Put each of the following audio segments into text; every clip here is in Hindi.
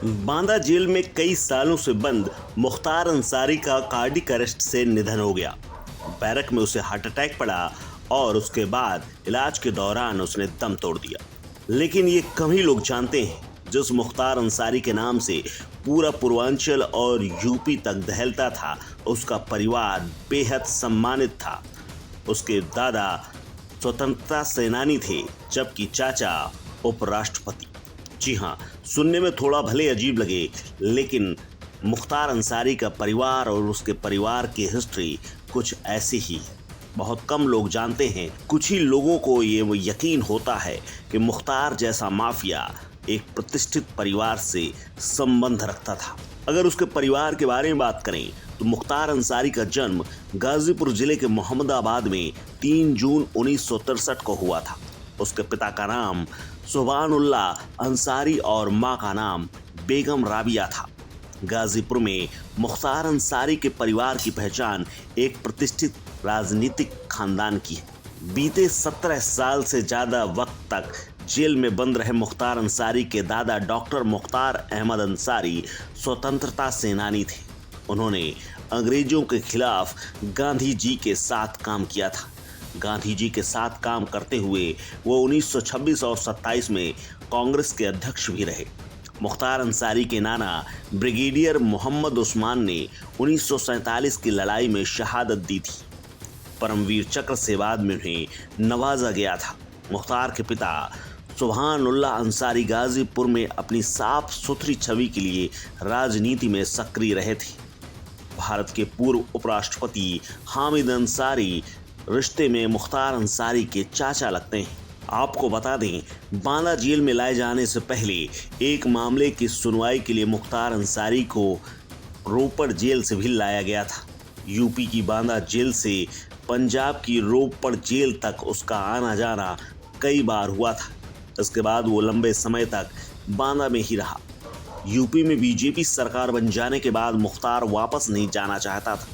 बांदा जेल में कई सालों से बंद मुख्तार अंसारी का कार्डिक अरेस्ट से निधन हो गया। बैरक में उसे हार्ट अटैक पड़ा और उसके बाद इलाज के दौरान उसने दम तोड़ दिया। लेकिन ये कम ही लोग जानते हैं जिस मुख्तार अंसारी के नाम से पूरा पूर्वांचल और यूपी तक दहलता था, उसका परिवार बेहद सम्मानित था। उसके दादा स्वतंत्रता सेनानी थे, जबकि चाचा उपराष्ट्रपति। जी हाँ, सुनने में थोड़ा भले अजीब लगे, लेकिन मुख्तार अंसारी का परिवार और उसके परिवार की हिस्ट्री कुछ ऐसी ही है। बहुत कम लोग जानते हैं, कुछ ही लोगों को ये यकीन होता है कि मुख्तार जैसा माफिया एक प्रतिष्ठित परिवार से संबंध रखता था। अगर उसके परिवार के बारे में बात करें तो मुख्तार अंसारी का जन्म गाजीपुर जिले के मोहम्मदाबाद में 3 जून 1963 को हुआ था। उसके पिता का नाम सुभानुल्लाह अंसारी और मां का नाम बेगम राबिया था। गाजीपुर में मुख्तार अंसारी के परिवार की पहचान एक प्रतिष्ठित राजनीतिक खानदान की है। बीते 17 साल से ज्यादा वक्त तक जेल में बंद रहे मुख्तार अंसारी के दादा डॉक्टर मुख्तार अहमद अंसारी स्वतंत्रता सेनानी थे। उन्होंने अंग्रेजों के खिलाफ गांधी जी के साथ काम किया था। गांधी जी के साथ काम करते हुए वो 1926 और 27 में कांग्रेस के अध्यक्ष भी रहे। मुख्तार अंसारी के नाना ब्रिगेडियर मोहम्मद उस्मान ने 1947 की लड़ाई में शहादत दी थी। परमवीर चक्र से बाद में उन्हें नवाजा गया था। मुख्तार के पिता सुभानुल्लाह अंसारी गाजीपुर में अपनी साफ सुथरी छवि के लिए राजनीति में सक्रिय रहे थे। भारत के पूर्व उपराष्ट्रपति हामिद अंसारी रिश्ते में मुख्तार अंसारी के चाचा लगते हैं। आपको बता दें, बांदा जेल में लाए जाने से पहले एक मामले की सुनवाई के लिए मुख्तार अंसारी को रोपड़ जेल से भी लाया गया था। यूपी की बांदा जेल से पंजाब की रोपड़ जेल तक उसका आना जाना कई बार हुआ था। इसके बाद वो लंबे समय तक बांदा में ही रहा। यूपी में बीजेपी सरकार बन जाने के बाद मुख्तार वापस नहीं जाना चाहता था।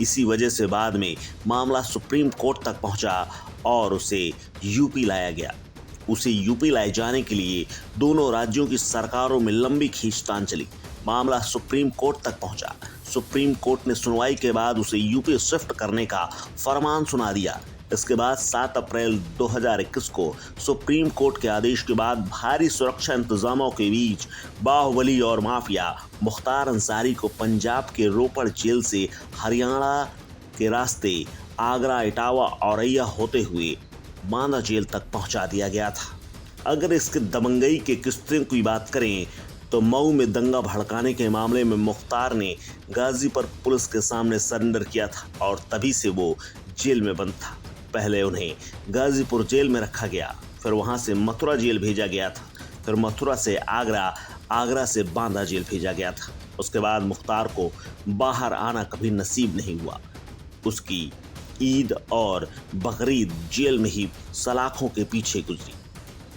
इसी वजह से बाद में मामला सुप्रीम कोर्ट तक पहुंचा और उसे यूपी लाया गया। उसे यूपी लाए जाने के लिए दोनों राज्यों की सरकारों में लंबी खींचतान चली। मामला सुप्रीम कोर्ट तक पहुंचा। सुप्रीम कोर्ट ने सुनवाई के बाद उसे यूपी शिफ्ट करने का फरमान सुना दिया। इसके बाद 7 अप्रैल 2021 को सुप्रीम कोर्ट के आदेश के बाद भारी सुरक्षा इंतजामों के बीच बाहुबली और माफिया मुख्तार अंसारी को पंजाब के रोपड़ जेल से हरियाणा के रास्ते आगरा, इटावा, औरैया होते हुए बांदा जेल तक पहुंचा दिया गया था। अगर इसके दबंगई के किस्से की बात करें तो मऊ में दंगा भड़काने के मामले में मुख्तार ने गाजीपुर पुलिस के सामने सरेंडर किया था और तभी से वो जेल में बंद था। पहले उन्हें गाजीपुर जेल में रखा गया, फिर वहां से मथुरा जेल भेजा गया था, फिर मथुरा से आगरा, आगरा से बांदा जेल भेजा गया था। उसके बाद मुख्तार को बाहर आना कभी नसीब नहीं हुआ। उसकी ईद और बकरीद जेल में ही सलाखों के पीछे गुजरी।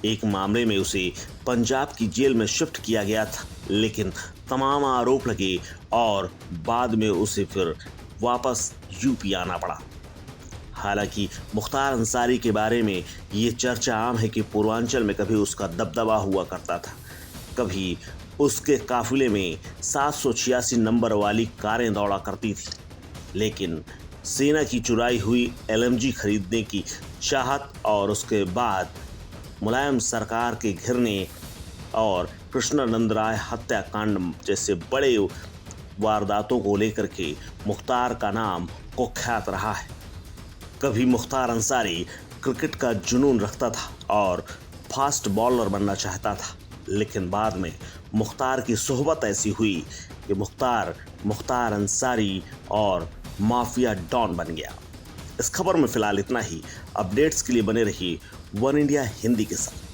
एक मामले में उसे पंजाब की जेल में शिफ्ट किया गया था, लेकिन तमाम आरोप लगे और बाद में उसे फिर वापस यूपी आना पड़ा। हालांकि मुख्तार अंसारी के बारे में ये चर्चा आम है कि पूर्वांचल में कभी उसका दबदबा हुआ करता था, कभी उसके काफिले में 786 नंबर वाली कारें दौड़ा करती थी। लेकिन सेना की चुराई हुई LMG खरीदने की चाहत और उसके बाद मुलायम सरकार के घिरने और कृष्णानंद राय हत्याकांड जैसे बड़े वारदातों को लेकर के मुख्तार का नाम कुख्यात रहा है। कभी मुख्तार अंसारी क्रिकेट का जुनून रखता था और फास्ट बॉलर बनना चाहता था, लेकिन बाद में मुख्तार की सोहबत ऐसी हुई कि मुख्तार अंसारी और माफिया डॉन बन गया। इस खबर में फिलहाल इतना ही। अपडेट्स के लिए बने रहिए वन इंडिया हिंदी के साथ।